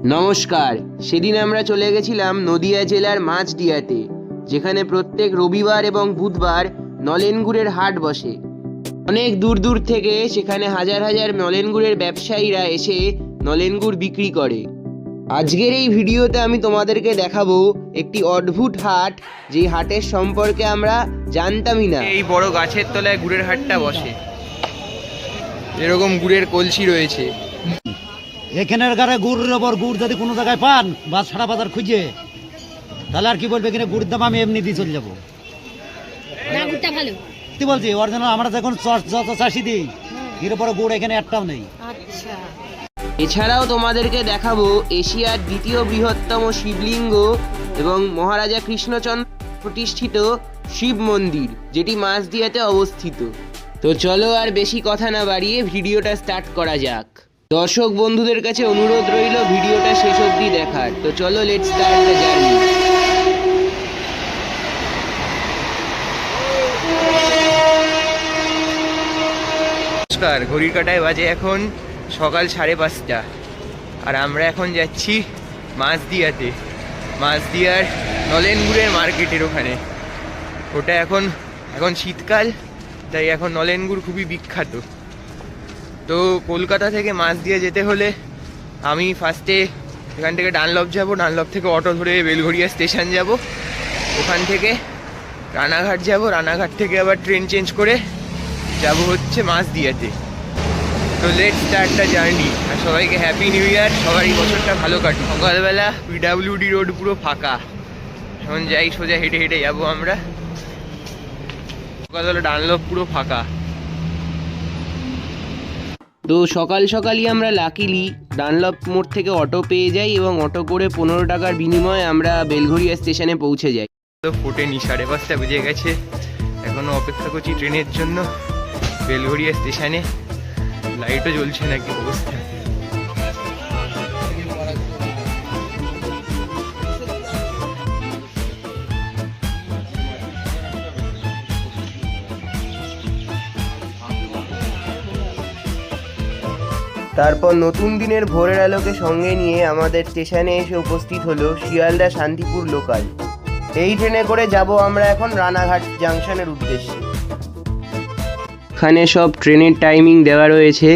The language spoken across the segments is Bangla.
নমস্কার। সেদিন আমরা চলে গেছিলাম নদিয়া জেলার মাছডিয়াতে, যেখানে প্রত্যেক রবিবার এবং বুধবার নলেন গুড়ের হাট বসে। অনেক দূর দূর থেকে সেখানে হাজার হাজার নলেন গুড়ের ব্যবসায়ীরা এসে নলেন গুড় বিক্রি করে। আজকের এই ভিডিওতে আমি তোমাদেরকে দেখাবো একটি অদ্ভুত হাট, যে হাটের সম্পর্কে আমরা জানতামই না। এই বড় গাছের তলায় গুড়ের হাটটা বসে, এরকম গুড়ের কলসি রয়েছে। এখানের গাড়ে গুড়ের ওপর গুড় যদি কোনো জায়গায় পান বা সারা বাজার খুঁজে, তাহলে আর কি বলবে, এখানে গুড়ের দাম আমি এমনি দিয়ে চলে যাবো। কি বলছি, অরিজিনাল আমরা যখন যত চাষি দিই এর উপরে গুড় এখানে একটাও নেই। এছাড়াও তোমাদেরকে দেখাবো এশিয়ার দ্বিতীয় বৃহত্তম শিবলিঙ্গ এবং মহারাজা কৃষ্ণচন্দ্র প্রতিষ্ঠিত শিব মন্দির, যেটি মাছদিয়াতে অবস্থিত। তো চলো আর বেশি কথা না বাড়িয়ে ভিডিওটা স্টার্ট করা যাক। দর্শক বন্ধুদের কাছে অনুরোধ রইল ভিডিওটা শেষ অবধি দেখার। তো চলো, লেটস স্টার্ট দ্য জার্নি। নমস্কার। ঘড়ির কাঁটায় বাজে এখন সকাল 5:30, আর আমরা এখন যাচ্ছি মাছদিয়াতে, মাছদিয়ার নলেন গুড়ের মার্কেটের ওখানে। ওটা এখন শীতকাল, তাই এখন নলেন গুড় খুবই বিখ্যাত। তো কলকাতা থেকে মাছদিয়া যেতে হলে আমি ফার্স্টে এখান থেকে ডানলপ যাব, ডানলপ থেকে অটো ধরে বেলঘড়িয়া স্টেশন যাব, ওখান থেকে রানাঘাট যাব, রানাঘাট থেকে আবার ট্রেন চেঞ্জ করে যাব হচ্ছে মাছদিয়াতে। তো লেটস স্টার্ট দ্য জার্নি। আর সবাইকে হ্যাপি নিউ ইয়ার, সবার এই বছরটা ভালো কাটুক। সকালবেলা পিডাব্লিউডি রোড পুরো ফাঁকা, এখন যাই সোজা হেঁটে হেঁটে যাবো আমরা। সকালবেলা ডানলপ পুরো ফাঁকা। তো সকাল সকালই আমরা লাকিলি ডানলপ মোড় থেকে অটো পেয়ে যাই এবং অটো করে 15 টাকার বিনিময়ে আমরা বেলঘড়িয়া স্টেশনে পৌঁছে যাই। তো ফোটেনি, 5:30 বেজে গেছে, এখনও অপেক্ষা করছি ট্রেনের জন্য বেলঘড়িয়া স্টেশনে। লাইটও জ্বলছে না, কি অবস্থা। তারপর নতুন দিনের ভোরের আলোকে সঙ্গে নিয়ে আমাদের স্টেশনে এসে উপস্থিত হলো শিয়ালদা শান্তিপুর লোকাল। এই ট্রেনে করে যাব আমরা এখন রানাঘাট জাংশনের উদ্দেশ্যে। এখানে সব ট্রেনের টাইমিং দেওয়া রয়েছে।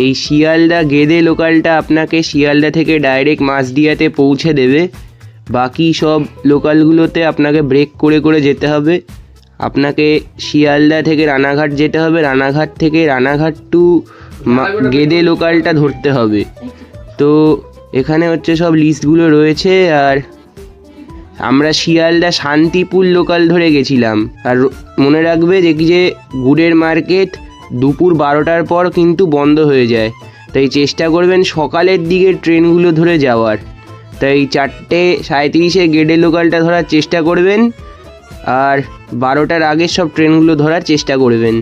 এই শিয়ালদা গেদে লোকালটা আপনাকে শিয়ালদা থেকে ডাইরেক্ট মাছদিয়াতে পৌঁছে দেবে। বাকি সব লোকালগুলোতে আপনাকে ব্রেক করে করে যেতে হবে। আপনাকে শিয়ালদা থেকে রানাঘাট যেতে হবে, রানাঘাট থেকে রানাঘাট টু গেদে লোকালটা ধরতে হবে। তো এখানে হচ্ছে সব লিস্টগুলো রয়েছে। আর আমরা শিয়ালদা শান্তিপুর লোকাল ধরে গেছিলাম। আর মনে রাখবে যে গুড়ের মার্কেট দুপুর 12টার পর কিন্তু বন্ধ হয়ে যায়, তাই চেষ্টা করবেন সকালের দিকে ট্রেনগুলো ধরে যাওয়ার। তাই 4:37 গেদে লোকালটা ধরার চেষ্টা করবেন, আর 12টার আগে সব ট্রেনগুলো ধরার চেষ্টা করবেন।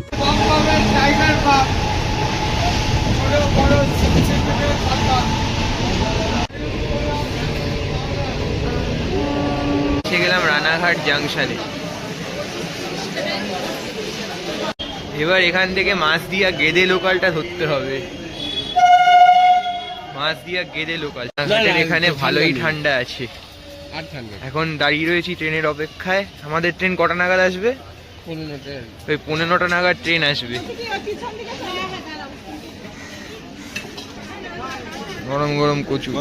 গেলাম রানাঘাট জাংশনে। এবার এখান থেকে মাছদিয়া গেদে লোকালটা ধরতে হবে। মাছদিয়া গেদে লোকাল এখানে ভালোই ঠান্ডা আছে। এখন দাঁড়িয়ে রয়েছি ট্রেনের অপেক্ষায়। আমাদের ট্রেন কটা নাগাদ আসবে? ওই 15টা নাগাদ ট্রেন আসবে। গরম গরম কচু,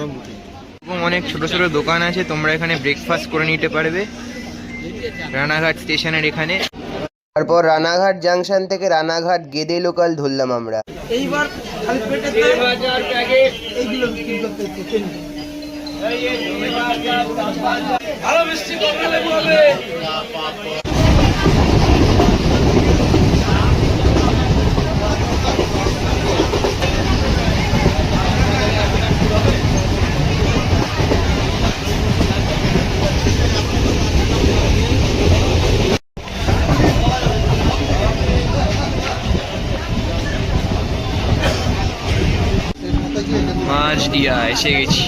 অনেক ছোট ছোট দোকান আছে, তোমরা এখানে ব্রেকফাস্ট করে নিতে পারবে রানাঘাট স্টেশনের এখানে। তারপর রানাঘাট জাংশন থেকে রানাঘাট গেদে লোকাল ধরলাম আমরা। এইবার মাছদিয়া এসে গেছি।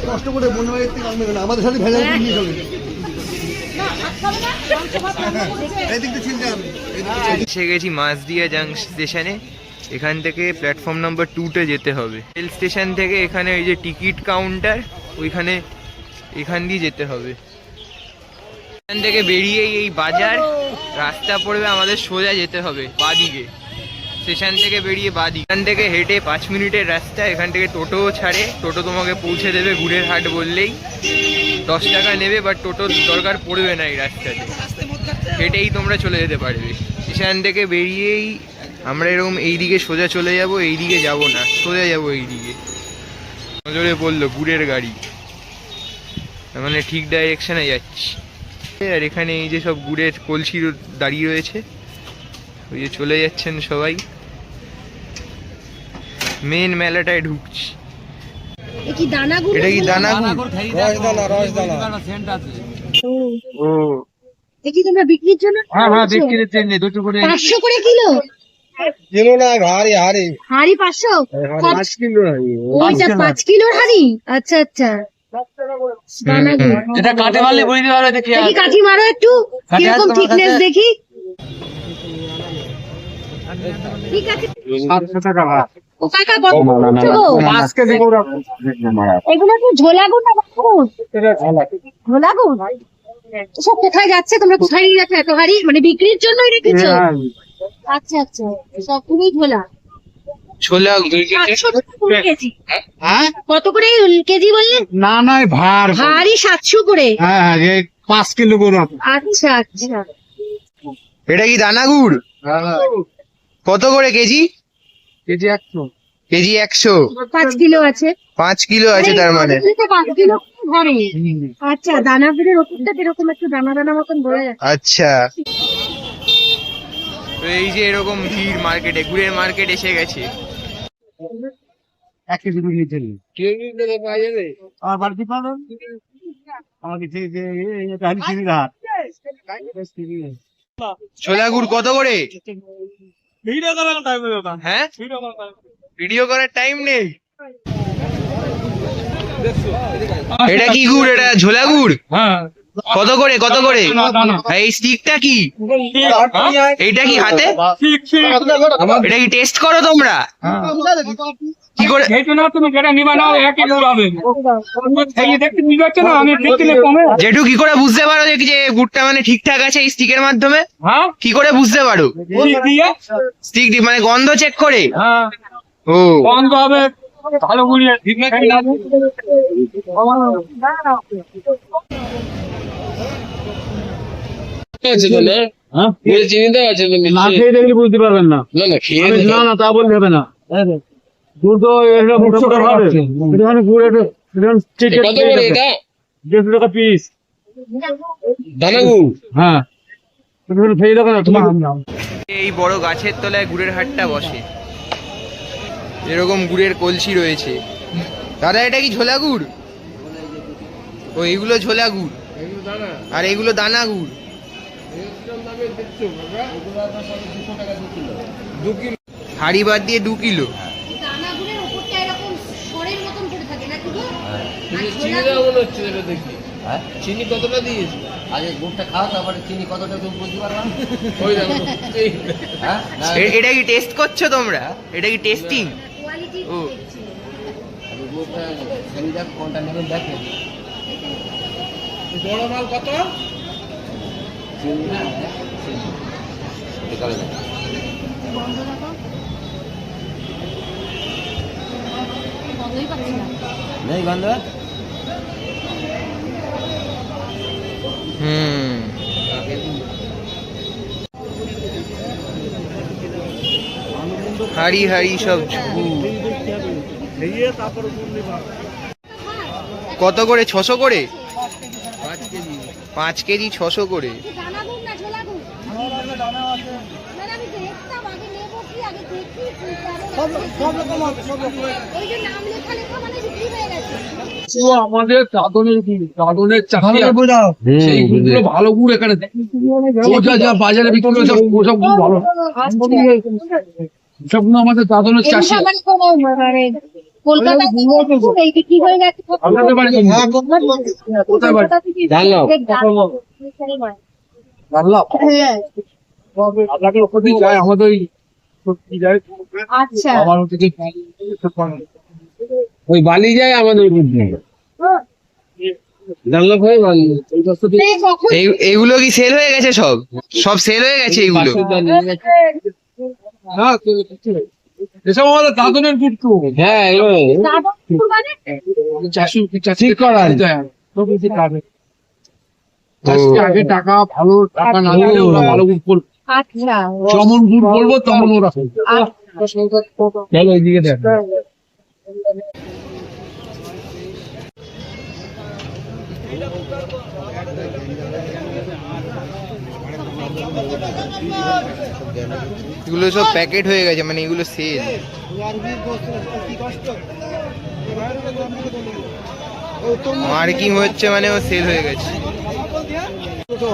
কষ্ট করে আমাদের সাথে ভেজাল নিয়ে চলে। এসে গেছি মাঝদিয়া জাংশন স্টেশনে। এখান থেকে প্ল্যাটফর্ম নাম্বার 2-তে যেতে হবে। রেল স্টেশন থেকে এখানে ওই যে টিকিট কাউন্টার, ওইখানে এখান দিয়ে যেতে হবে। এখান থেকে বেরিয়েই এই বাজার রাস্তা পড়বে, আমাদের সোজা যেতে হবে বাদিকে। স্টেশন থেকে বেরিয়ে বাদিকে, এখান থেকে হেঁটে 5 মিনিটের রাস্তা। এখান থেকে টোটোও ছাড়ে, টোটো তোমাকে পৌঁছে দেবে গুড়ের হাট বললেই। 10 টাকা নেবে, বাট টোটোর দরকার পড়বে না এই রাস্তাতে, হেঁটেই তোমরা চলে যেতে পারবে। স্টেশন থেকে বেরিয়েই আমরা এরকম এইদিকে সোজা চলে যাব, এইদিকে যাব না, সোজা যাব এইদিকে। নজরে পড়লো গুড়ের গাড়ি, মানে ঠিক ডাইরেকশনে যাচ্ছি। আর এখানে এই যে সব গুড়ের কলসি দাঁড়িয়ে রয়েছে, ওই যে চলে যাচ্ছেন সবাই। মেন মেলাটায় ঢুকছি। এটা কি দানাগুড়? এটা কি দানাগুড়? ও এ কি তোমরা বিক্রির জন্য? হ্যাঁ বিক্রির জন্য 2 করে 500 করে কিলো? কিলো না, হাড়ি হাড়ি 500? 5 কিলো ওইটা 5 কিলোর হাড়ি? আচ্ছা আচ্ছা, দানাগুড়। এটা কাটে মারলে বুঝতে পারবে। দেখি দেখি কাঠি মারো একটু, কিরকম থিকনেস দেখি। ঠিক আছে, 700 টাকা ভাত। ও কাকা কত বলছো গো? 5 কেজি পুরো এগুলো কি ঝোলাগুড় না বাগুড়? ঝোলাগুড়। সব কোথায় যাচ্ছে? তোমরা কোথায় নিয়ে যাচ্ছ এত হাড়ি? মানে বিক্রির জন্যই রেখেছো? আচ্ছা আচ্ছা, সবগুলোই ঝোলা। ছোলা 700 টাকা করে কেজি। হ্যাঁ কত করে কেজি বললে? না না ভার। হাড়ি 700 করে? হ্যাঁ এই 5 কিলো করে। আচ্ছা আচ্ছা, এটা কি দানাগুড়? কত করে কেজি? কেজি 100। কেজি 100। 5 কিলো আছে। 5 কিলো আছে তার মানে। 5 কিলো ধরে। আচ্ছা, দানাগুড়ের ওপরটা এরকম একটু দানা দানা মতন বোঝা যাচ্ছে। আচ্ছা, তো এই যে এরকম ভিড় মার্কেটে, গুড়ের মার্কেট এসে গেছে। 1 কেজি নিয়ে চলি। আমার বাড়তি পাবেন। আমাকে এটা হালি চিনি না। ছোলা গুড় কত করে? হ্যাঁ, ভিডিও করার টাইম নেই। এটা কি গুড়? এটা ঝোলা গুড়? হ্যাঁ কত করে কত করে? এই স্টিকটা কি? এইটা কি হাতে? এটা কি টেস্ট করো তোমরা? কি করে? জেঠু কি করে বুঝতে পারো যে গুড়টা মানে ঠিকঠাক আছে এই স্টিকের মাধ্যমে? কি করে বুঝতে পারো? স্টিক মানে গন্ধ চেক করে? ও গন্ধ হবে ভালো গুড়িয়ে। না খেয়ে দেখলে বুঝতে পারবেন না। না না তা বলতে হবে না। গুড় তো 150 টাকা হবে। এখানে গুড় 150 টাকা পিস দানাগুড়। হ্যাঁ খেয়ে দেখো না তোমার। এই বড় গাছের তলায় গুড়ের হাটটা বসে, এরকম গুড়ের কলসি রয়েছে। দাদা এটা কি ঝোলা গুড়? ও এইগুলো ঝোলা গুড়, আর এইগুলো দানা গুড়। হাড়ি বাদ দিয়ে 2 কিলো। দানাগুড়ের ওপরটা এরকম সরের মতন করে থাকে নাকি গো? চিনি কতটা দিয়েছি? আগে গুড়টা খাও, তারপরে চিনি কতটা তুমি বুঝতে পারবা। হ্যাঁ এটা কি টেস্ট করছো তোমরা? এটা কি টেস্টিং? কোয়ালিটি ও দেখছি। আগে গুড়টা চিনি দেখো কোনটা নেবেন দেখেন। বড় মাল কত? চিনি না চিনি একালে না। বন্ধ রাখো, বন্ধই পাচ্ছি না। নেই গন্ধ? হাড়ি হাড়ি সব কত করে? 600 করে? 5 কেজি 600 করে। দানাগুড় না ঝোলাগুড়? না আমি দেখতাম, আগে নেবো কি আগে দেখি। সব রকম আছে, সব রকম। ওই যে নাম লেখা লেখা মানে বিক্রি হয়ে গেছে। আমাদের চাদনের চাকরি সেই গুড়গুলো ভালো গুড় এখানে ওটা যা বাজারে বিক্রি করে ওসব গুড় ভালো। সবগুলো আমাদের চাদনের চাষি। মানে কোনো মানে কলকাতায় এই বিক্রি হয়ে গেছে। আপনাদের বাড়ি কোথায়? কলকাতা থেকে জানলাম। হ্যাঁ আপনাকে ওখানে যায় আমাদের ওই সত্যি যায় আচ্ছা আমার ওদিকে ওই বালি যায় আমাদের মধ্যে জানলা ভাই বালি ওই রাস্তা দিয়ে এই কখন এইগুলো কি সেল হয়ে গেছে? সব সব সেল হয়ে গেছে এইগুলো? না এসব আমাদের দাদনের পুত্র হ্যাঁ দাদা মানে চাষি ঠিক করা সব কিছু কাটে চাষি আগে টাকা ভালো টাকা না দিলে ওরা ভালো গুড় করবে আচ্ছা যেমন গুড় বলবো তেমন ওরা করবে। চলো এইদিকে দেখ এগুলো সব প্যাকেট হয়ে গেছে, মানে এগুলো সেল। মার্কিং হচ্ছে মানে ও সেল হয়ে গেছে।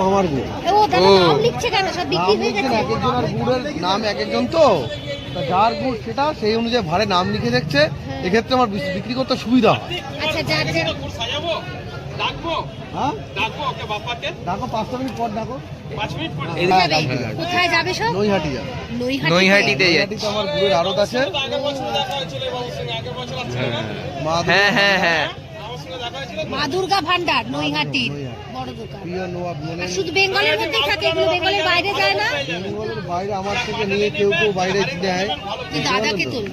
আমার গুড় ও দাদা নাম লিখছে কেন? সব বিক্রি হয়ে গেছে। এক একজনের গুড়ের নাম এক একজন, তো তা যার গুড় সেটা সেই অনুযায়ী ভাড়ে নাম লিখে দেখছে। এক্ষেত্রে আমার বিক্রি করতে সুবিধা হয়। আচ্ছা যার যার হ্যাঁ ডাকো 5 মিনিট পর ডাকো। যাবে? কোথায় যাবে সব? নৈহাটি যাবে। নৈহাটিতে যাচ্ছে। নৈহাটিতে আমার গুড়ের আড়ত আছে। হ্যাঁ হ্যাঁ হ্যাঁ, মা দুর্গা ভান্ডার নৈহাটির বড় দোকান। প্রিয় নবাব মনে আর শুধু বেঙ্গলের মধ্যেই থাকে এগুলো, বেঙ্গলের বাইরে যায় না? বেঙ্গলের বাইরে আমার থেকে নিয়ে কেউ কেউ বাইরে নেয়, তুই দাদাকে তুল।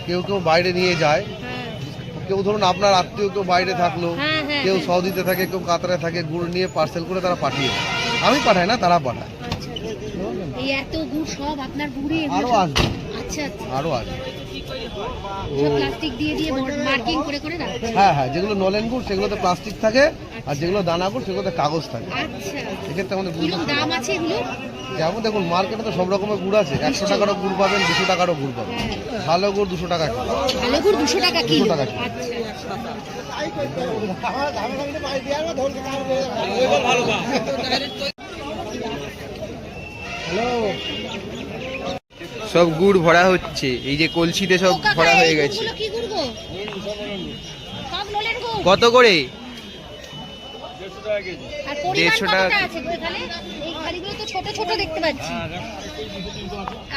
কেউ কেউ বাইরে নিয়ে যায়। হ্যাঁ কেউ ধরুন আপনার আত্মীয় কেউ বাইরে থাকলো, হ্যাঁ হ্যাঁ কেউ সৌদিতে থাকে, কেউ কাতারে থাকে, গুড় নিয়ে পার্সেল করে তারা পাঠিয়ে দেয়। আমি পাঠাই না, তারা পাঠায়। আচ্ছা এই এত গুড় সব আপনার গুড়ে আরো আসবে, আচ্ছা আচ্ছা আরো আসবে। সব প্লাস্টিক দিয়ে দিয়ে মার্কিং করে করে রাখছে। হ্যাঁ হ্যাঁ, যেগুলো নলেন গুড় সেগুলোতে প্লাস্টিক থাকে, আর যেগুলো দানা গুড় সেগুলোতে কাগজ থাকে। আচ্ছা এক্ষেত্রে আমাদের গুড় কিরকম দাম আছে এগুলো? যেমন দেখুন মার্কেটে তো সব রকমের গুড় আছে। 100 টাকারও গুড় পাবেন, 200 টাকারও গুড় পাবেন। ভালো গুড় 200 টাকা কিলো। ভালো গুড় 200 টাকা কিলো। 200 টাকা কিলো। সব গুড় ভরা হচ্ছে, এই যে কলসিতে সব ভরা হয়ে গেছে। এগুলো কি গুড় গো? সব নলেন গুড়। কত করে? আর পরিমাণ 150 টাকা কতটা আছে গো এখানে? এই হাঁড়িগুলো তো ছোট ছোট দেখতে পাচ্ছি।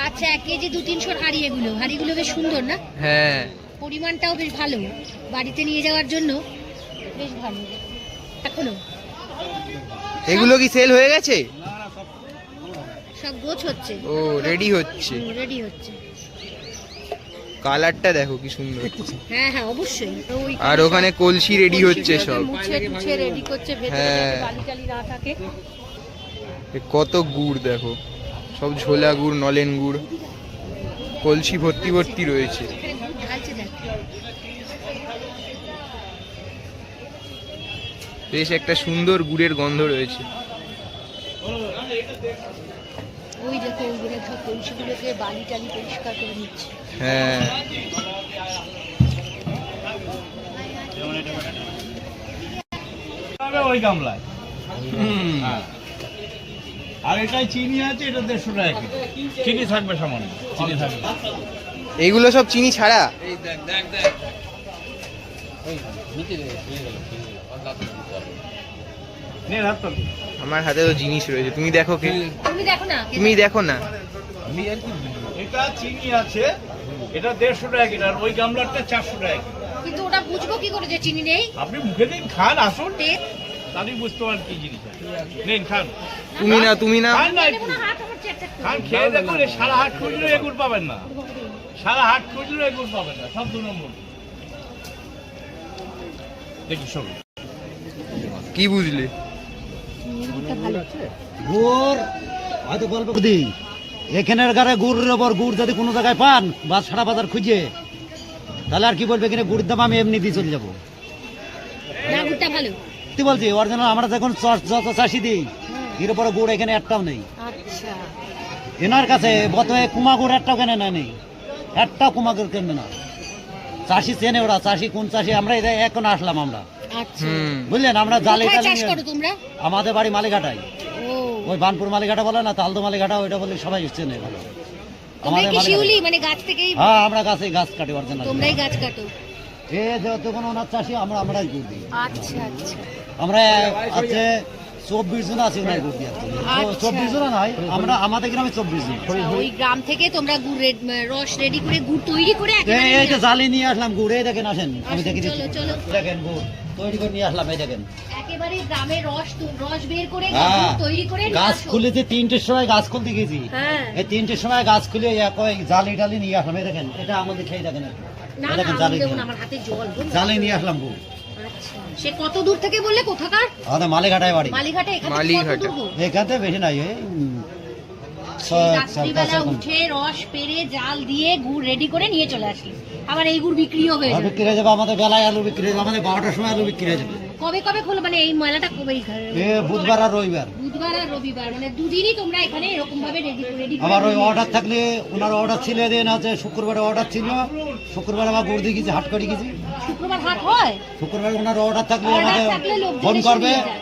আচ্ছা 1 কেজি 2-300 হাঁড়ি এগুলো। হাঁড়িগুলো বেশ সুন্দর না? হ্যাঁ, পরিমাণটাও বেশ ভালো, বাড়িতে নিয়ে যাওয়ার জন্য বেশ ভালো। এখনো এগুলো কি সেল হয়ে গেছে? সব গোছ হচ্ছে, ও রেডি হচ্ছে। রেডি হচ্ছে। কালারটা দেখো কি সুন্দর। হ্যাঁ হ্যাঁ অবশ্যই। ওই আর ওখানে কলসি রেডি হচ্ছে সব। মুছে টুছে রেডি করছে, ভেতরে হ্যাঁ। যাতে বালি টালি না থাকে। এ কত গুড় দেখো, সব ঝোলা গুড়, নলেন গুড়, কলসি ভর্তি ভর্তি রয়েছে। এখানে গুড় ঢালছে দেখ। বেশ একটা সুন্দর গুড়ের গন্ধ রয়েছে। ওই দেখো ওইগুলো সব কলসিগুলোকে বালি টালি পরিষ্কার করে নিচ্ছে। হ্যাঁ, ওই গামলায় আর এটাই চিনি আছে, এটা 150 টাকা কিলো। চিনি থাকবে সামান্য, চিনি থাকবে। এইগুলো সব চিনি ছাড়া। নে হাত পাবি। আমার হাতে তো জিনিস রয়েছে, তুমি দেখো কে? তুমি দেখো না, তুমি দেখো না। এটা চিনি আছে, এটা 150 টাকা কিলো, আর ওই গামলাটা 400 টাকা কিলো। কিন্তু ওটা বুঝবো কি করে যে চিনি নেই? আপনি মুখে দিন, খান, আসুন, টেস্ট তাহলেই বুঝতে পারেন কি জিনিস আছে। নিন খান, তুমি না, তুমি না। খান না মানে একটু। কোনো হাত আমার চেটে খান, খেয়ে দেখুন, এই সারা হাট খুঁজলেও এগুলো পাবেন না। সারা হাট খুঁজলেও এগুলো পাবেন না, সব 2 নম্বর। দেখি সব কি বুঝলে? ভালো। গুড় হয়তো গল্প দিই, এখানের গাড়ে গুড়ের ওপর গুড় যদি কোনো জায়গায় পান বা সারা বাজার খুঁজে, তাহলে আর কি বলবে, এখানে গুড়ের দাম আমি এমনি দিয়ে চলে যাবো। না গুড়টা ভালো। কি বলছি অরিজিনাল আমরা যখন যত চাষি দিই, এর উপরে গুড় এখানে একটাও নেই। আচ্ছা এনার কাছে বতয়ে কুমা গুড় একটাও কেনে না, নেই একটাও কুমা গুড় কেনে না। চাষি চেনে ওরা, চাষি কোন চাষি, আমরা এখন আসলাম আমরা, আচ্ছা। বুঝলেন। আমরা জালে কোথায় টালে চাষ করো তোমরা? আমাদের বাড়ি মালিঘাটায়, ও ওই বানপুর মালিঘাটা বলে না, তালদো মালিঘাটা, ওইটা বলে সবাই চেনে ভালো। তোমরা কি মালিঘাটা- শিউলি মানে গাছ থেকেই? হ্যাঁ আমরা গাছ কাটি অরিজিনাল। তোমরাই গাছ কাটো? এ যত কোনো ওনার চাষি আমরাই গুড় দিই। আচ্ছা আচ্ছা। আমরা আছে 24 জন আছে ওনার গুড় দিয়ে আচ্ছা। 24 জন নয়, আমরা আমাদের গ্রামে 24 জন। ওই গ্রাম থেকে তোমরা গুড় রস রেডি করে গুড় তৈরি করে এই একেবারে এই যে জালি নিয়ে আসলাম গুড়, এই দেখেন আসেন, আমি আসেন, দেখে দিচ্ছি। চলো, চলো। দেখেন গুড় তৈরি করে নিয়ে আসলাম, এই দেখেন। একেবারে গ্রামের রস বের করে হ্যাঁ, গুড় তৈরি করে নিয়ে গাছ আসো। খুলেছে 3টের সময়, গাছ খুলতে গেছি। হ্যাঁ। এই 3টের সময় গাছ খুলে ওই জালি টালি নিয়ে আসলাম, এই দেখেন। এটা আমাদের খেয়ে দেখেন একটু। না এই না, দেখেন আমি জালি দেবো না, নিয়ে- আমার হাতে জল গো। জালি নিয়ে আসলাম গুড়। আচ্ছা, সে কত দূর থেকে বললে, কোথাকার? আমাদের মালিঘাটায় বাড়ি। মালিঘাটে। এখান থেকে কত মালিঘাটা। দূর গো? এখান থেকে বেশি নাই, এই রাত্রিবেলা উঠে রস পেরে জাল দিয়ে গুড় রেডি করে নিয়ে চলে আসি, আবার এই গুড় বিক্রিও হয়ে যাবে। বিক্রি হয়ে যাবে আমাদের বেলায়, আলু বিক্রি হয়ে যাবে আমাদের 12টার সময়, আলু বিক্রি হয়ে যাবে। কবে কবে খোলো মানে এই মেলাটা কবে? এ বুধবার আর রবিবার। বুধবার আর রবিবার, মানে দুদিনই তোমরা এখানে এরকম ভাবে রেডি আবার ওই অর্ডার থাকলে, ওনার অর্ডার ছিল এদিন আছে, শুক্রবারে অর্ডার ছিল, শুক্রবার আবার গুড় দিয়ে গেছি, হাট করে গেছি। শুক্রবার হাট হয়? শুক্রবার ওনার অর্ডার থাকলে Order আমাদের থাকলে লোকজন ফোন এসে করবে। নিয়ে যায়।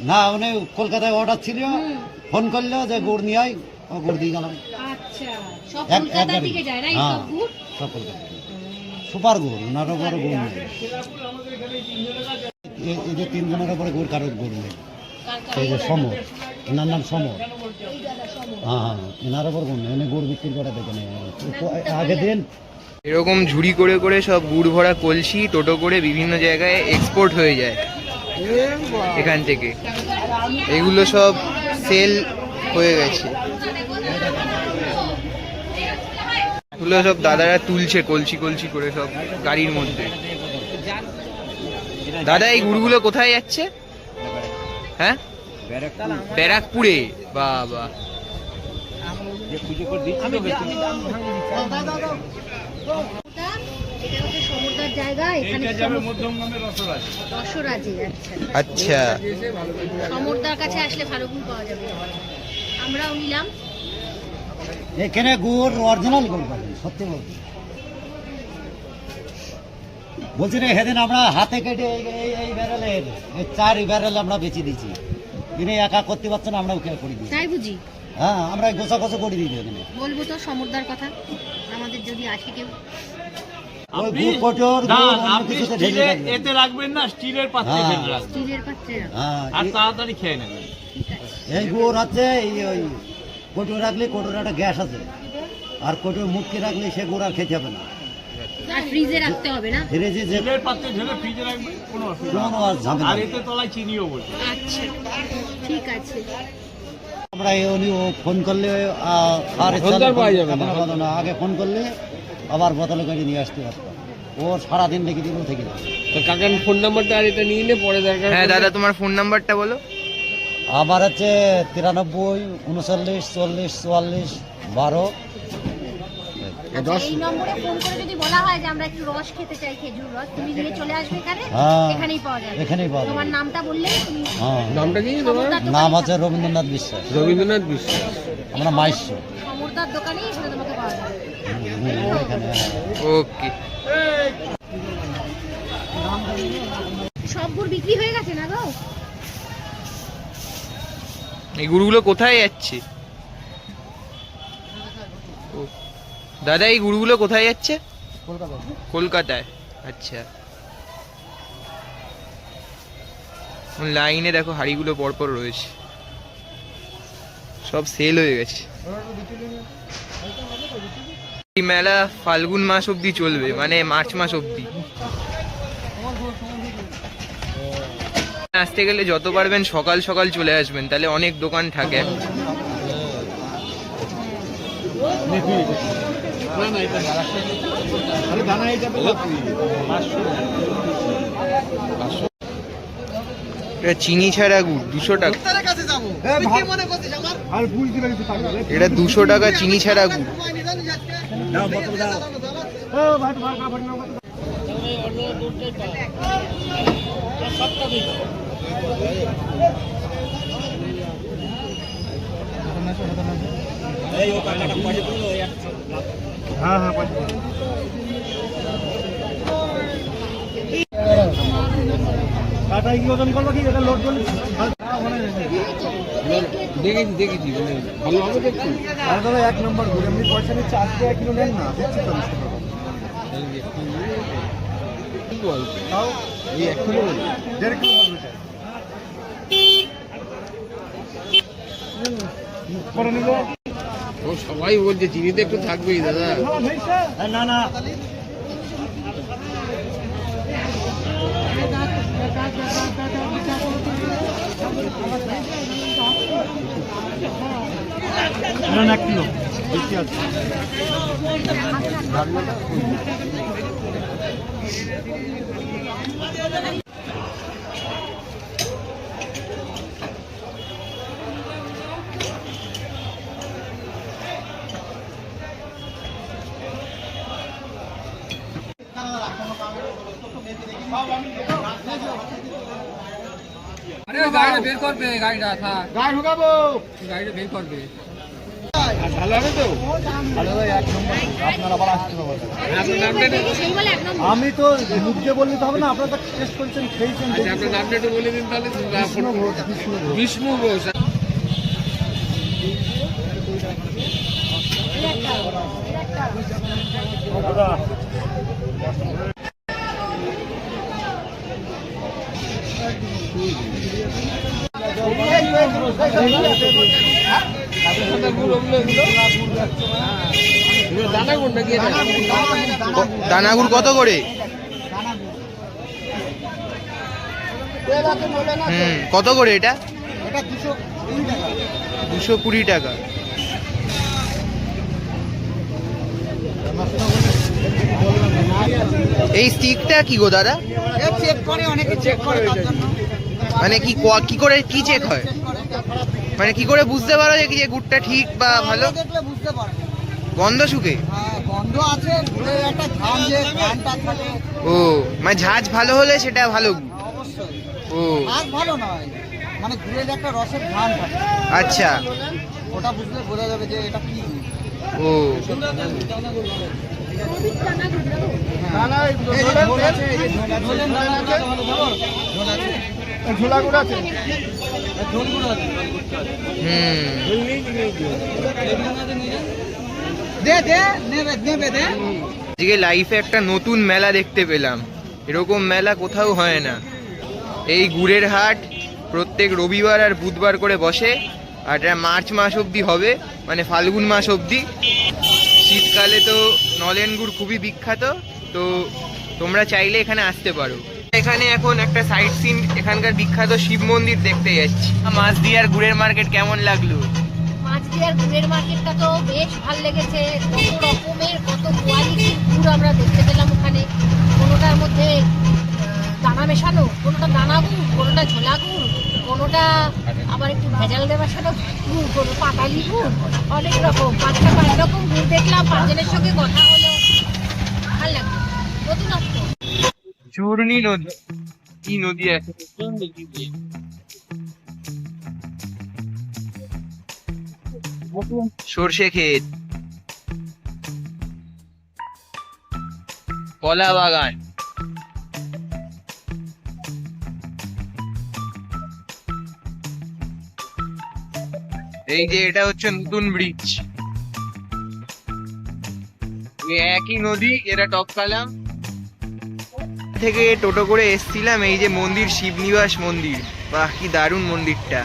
না উনি কলকাতায় অর্ডার ছিল, ফোন করলো যে গুড় নিয়ে আয়, ও গুড় দিয়ে গেলাম। আচ্ছা, সব এক কলকাতা গাড়ি। থেকে যায় না এই হ্যাঁ, সব গুড়? সব কলকাতা। সুপার গুড়, ওনারও বড় গুড় নেই। এই যে 3 জনের উপরে গুড়, কারোর গুড় নেই। কার কার? এই যে সমর, ওনার নাম সমর। হ্যাঁ হ্যাঁ, ওনার উপর গুড় নেই, উনি গুড় বিক্রি করে দেখেন। আগে দিন এরকম ঝুড়ি করে করে সব গুড় ভরা কলসি টোটো করে বিভিন্ন জায়গায় এক্সপোর্ট হয়ে যায় এখান থেকে। এগুলো সব সেল হয়ে গেছে, এগুলো সব দাদারা তুলছে কলসি কলসি করে সব গাড়ির মধ্যে। দাদা এই গুড়গুলো কোথায় যাচ্ছে? হ্যাঁ, ব্যারাকপুরে। বাবা, এটা হচ্ছে সমুদ্রের জায়গা, এখানে রসরাজি। আচ্ছা, আচ্ছা। সমুদ্রের কাছে আসলে ভালো গুড় পাওয়া যাবে। আমরাও নিলাম। এখানে গুড় অরিজিনাল গুড় পাবেন, সত্যি বলছি। বলছি রে, সেদিন আমরা হাতে কেটে এই ব্যারেলের 4 ব্যারেল আমরা বেঁচে দিয়েছি। তিনি একা করতে পারছেন, আমরা ওকে করে দিই। তাই বুঝি? হ্যাঁ, আমরা গোছা গোছা করে দিই এখানে। বলবো তো সমুদ্রের কথা, আমাদের যদি আসে কেউ। ওই গুড় কটর গুড় অন্য কিছুতে ঢেলে রাখবেন। এতে রাখবেন না, স্টিলের পাত্রে হ্যাঁ। ফেলে রাখবেন, স্টিলের পাত্রে রাখো। হ্যাঁ, আর তাড়াতাড়ি খেয়ে নেবেন। ঠিক আছে। এই গুড় আছে, ওই কটর রাখলে কটর একটা গ্যাস আছে, আর কটর মুখকে রাখলে সে গুড় আর খেতে হবে না। আর ফ্রিজে রাখতে হবে না? ফ্রিজে যে স্টিলের পাত্রে ঢেলে ফ্রিজে রাখবেন, কোনো অসুবিধা কোনো নেই। আর ঝামেলা আর নেই। এতে তলায় চিনিও বলছে। আচ্ছা, ঠিক আছে। আমরা উনি ও ফোন করলে আর না, আগে ফোন করলে আবার বোতলে করে নিয়ে আসতে পারতাম। ও সারাদিন লেগে দিলেও থেকে যাবে। কাকার ফোন নাম্বারটা আর এটা নিয়ে নে, পরে দরকার। হ্যাঁ দাদা, তোমার ফোন নাম্বারটা বলো। আমার হচ্ছে 93 39 40 44 12। আচ্ছা, এই নম্বরে ফোন করে যদি বলা হয় যে আমরা একটু রস খেতে চাই, খেজুর রস, তুমি নিয়ে চলে আসবে এখানে? হ্যাঁ, এখানেই পাওয়া যাবে। এখানেই পাওয়া যাবে। তোমার নামটা বললে তুমি? হ্যাঁ, নামটা কি তোমার? সমুদ্রের নাম দোকানেই আছে রবীন্দ্রনাথ বিশ্বাস। রবীন্দ্রনাথ বিশ্বাস। আমরা মাইশ্য সমুদ্রের দোকানেই এখানে তোমাকে পাওয়া যাবে। এখানে। ওকে। সব গুড় বিক্রি হয়ে গেছে না গো? এই গুড়গুলো কোথায় যাচ্ছে? ও, দাদা এই গুড়গুলো কোথায় যাচ্ছে? কলকাতায়। আচ্ছা, লাইনে দেখো হাড়িগুলো পরপর রয়েছে, সব সেল হয়ে গেছে। এই মেলা ফাল্গুন মাস অবধি চলবে, মানে মার্চ মাস অবধি। আসতে গেলে যত পারবেন সকাল সকাল চলে আসবেন, তাহলে অনেক দোকান থাকে। এটা চিনি ছাড়া গুড় 200 টাকা। এটা 200 টাকা চিনি ছাড়া গুড়। দেখেছি দেখেছি, মানে ভালো হবে দেখছি। এক নম্বর ঘুরে এমনি পয়সা নিচ্ছে, আজকে 1 কিলো নেন না, দিচ্ছি তো 200 টাকা। কি বল? তাও এই 1 কিলো বলি। 1.5 কিলো হবে এটা। ও সবাই বলছে চিনিতে একটু থাকবেই দাদা। না না না 1 কিলো বেশি আছে। আরে গাড়িটা বের করবে, গাড়িটা থাক, গায়ে ঢুকাবো। গাড়িটা বের করবে। ভালো হবে তো? আপনারা আবার আসতে হবে। আপনার নামটা একটু- সেই বলে এক নম্বর। আমি তো মুখ দিয়ে বললে তো হবে না, আপনারা তো টেস্ট করেছেন, খেয়েছেন। আচ্ছা, আপনার নামটা একটু বলে দিন তাহলে। বিষ্ণু ঘোষ। দানাগুড় নাকি এটা? দানাগুড় কত করে? কত করে এটা? 220 টাকা। এই স্টিকটা কি গো দাদা? চেক করে, অনেকে চেক করে তার জন্য। মানে কি করে কি চেক হয়? মানে কি করে বুঝতে পারো যে গুড়টা ঠিক বা ভালো? দেখলে বুঝতে পারবে। গন্ধ শুকে? গন্ধ আছে, গুড়ের একটা ঘ্রাণ, যে ঘ্রাণটা থাকে। ও মানে ঝাঁজ ভালো হলে সেটা ভালো গুড়। অবশ্যই ও আর ভালো নয়, মানে গুড়ের একটা রসের ঘ্রাণ থাকে, আচ্ছা। ওটা বুঝলে বোঝা যাবে যে এটা কি। ও ঝোলাগুড় আছে। দে দে নেবে নেবে দে। আজকে লাইফে একটা নতুন মেলা দেখতে পেলাম, এরকম মেলা কোথাও হয় না। এই গুড়ের হাট প্রত্যেক রবিবার আর বুধবার করে বসে, আর এটা মার্চ মাস অবধি হবে, মানে ফাল্গুন মাস অবধি। শীতকালে তো নলেন গুড় খুবই বিখ্যাত, তো তোমরা চাইলে এখানে আসতে পারো। এখানে এখন একটা সাইট সিন, এখানকার বিখ্যাত শিব মন্দির দেখতে যাচ্ছি। মাছদিয়ার গুড়ের মার্কেট কেমন লাগলো? মাছদিয়ার গুড়ের মার্কেটটা তো বেশ ভালো লেগেছে। কত রকমের, কত কোয়ালিটির গুড় আমরা দেখতে পেলাম ওখানে। কোনোটার মধ্যে দানা মেশানো, কোনোটা দানা গুড়, কোনোটা ঝোলা গুড়, কোনোটা আবার একটু ভেজাল দিয়ে মেশানো গুড়, কোনো পাতালি গুড়, অনেক রকম 5 রকম গুড় দেখলাম। 5 জনের সঙ্গে কথা হলো, ভালো লাগলো, নতুনত্ব। চূর্ণী নদী, কি নদী আছে? সর্ষে ক্ষেত, কলা বাগান। এই যে এটা হচ্ছে নতুন ব্রিজ, একই নদী, এটা টপকালাম থেকে টোটো করে এসছিলাম। এই যে মন্দির, শিবনিবাস মন্দির, বাহ কি দারুণ মন্দিরটা।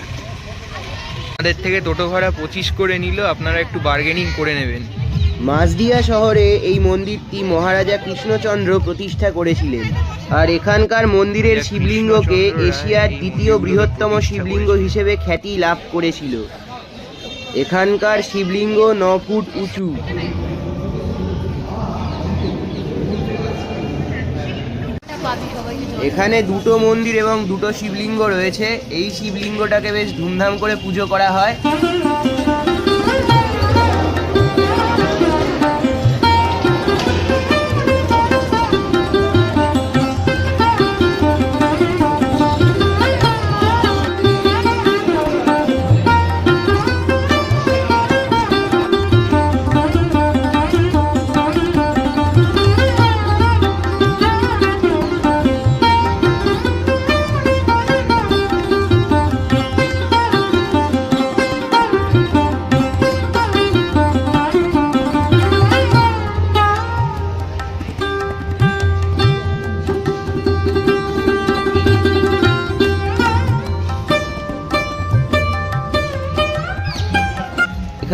আমাদের থেকে টোটো ভাড়া 25 করে নিল, আপনারা একটু বার্গেনিং করে নেবেন। মাছদিয়া শহরে এই মন্দিরটি মহারাজা কৃষ্ণচন্দ্র প্রতিষ্ঠা করেছিলেন, আর এখানকার মন্দিরের শিবলিঙ্গকে এশিয়ার দ্বিতীয় বৃহত্তম শিবলিঙ্গ হিসেবে খ্যাতি লাভ করেছিল। এখানকার শিবলিঙ্গ 9 ফুট উঁচু। এখানে দুটো মন্দির এবং দুটো শিবলিঙ্গ রয়েছে। এই শিবলিঙ্গটাকে বেশ ধুমধাম করে পুজো করা হয়।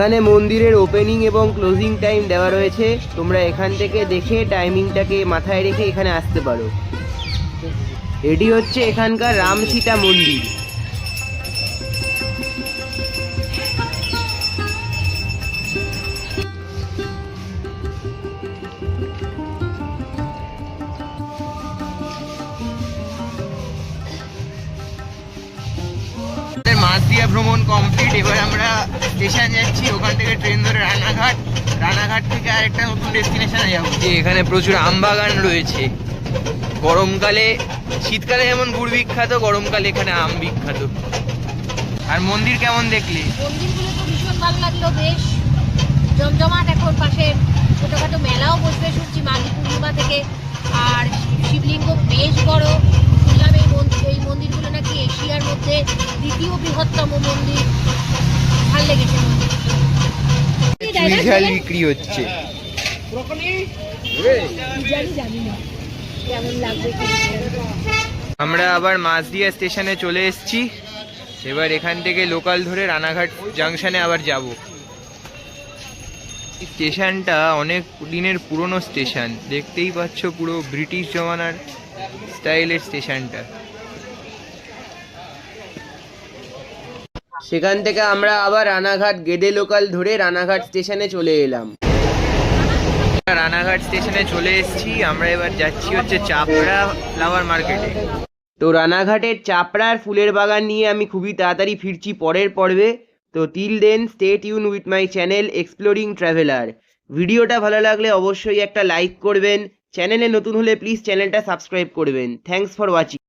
এখানে মন্দিরের ওপেনিং এবং ক্লোজিং টাইম দেওয়া রয়েছে, তোমরা এখান থেকে দেখে টাইমিংটাকে মাথায় রেখে এখানে আসতে পারো। এটি হচ্ছে এখানকার রাম সীতা মন্দির। মাসদিয়া ভ্রমণ কমপ্লিট। এবার আমরা স্টেশন যাচ্ছি, ওখান থেকে ট্রেন ধরে রানাঘাট, রানাঘাট থেকে আরেকটা নতুন ডেস্টিনেশনে যাবো। যে এখানে প্রচুর আম বাগান রয়েছে, গরমকালে, শীতকালে যেমন গুড় বিখ্যাত, গরমকালে এখানে আম বিখ্যাত। আর মন্দির কেমন দেখলি? মন্দিরগুলো তো ভীষণ ভালো লাগলো, বেশ জমজমাট। এখন পাশে ছোটখাটো মেলাও বসবে শুনছি মাঘী পূর্ণিমা থেকে। আর শিবলিঙ্গ বেশ বড়, শুনলাম এই মন্দিরগুলো নাকি এশিয়ার মধ্যে দ্বিতীয় বৃহত্তম মন্দির। ভালো লেগেছে মন্দির। বিক্রি হচ্ছে, জানি না কেমন লাগবে। আমরা আবার মাসদিয়া স্টেশনে চলে এসেছি। এবার এখান থেকে লোকাল ধরে রানাঘাট জাংশনে আবার যাব। স্টেশনটা অনেক দিনের পুরনো স্টেশন, দেখতেই পাচ্ছ পুরো ব্রিটিশ জমানার স্টাইলের স্টেশনটা। সেখান থেকে আমরা আবার রানাঘাট গেদে লোকাল ধরে রানাঘাট স্টেশনে চলে এলাম। রানাঘাট স্টেশনে চলে এসেছি, আমরা এবার যাচ্ছি হচ্ছে চাপড়া ফ্লাওয়ার মার্কেটে। তো রানাঘাটের চাপড়ার ফুলের বাগান নিয়ে আমি খুবই তাড়াতাড়ি ফিরছি পরের পর্বে। তো till then stay tune with my channel exploring traveller. ভিডিওটা ভালো লাগলে অবশ্যই একটা লাইক করবেন, চ্যানেলে নতুন হলে প্লিজ চ্যানেলটা সাবস্ক্রাইব করবেন। Thanks for watching.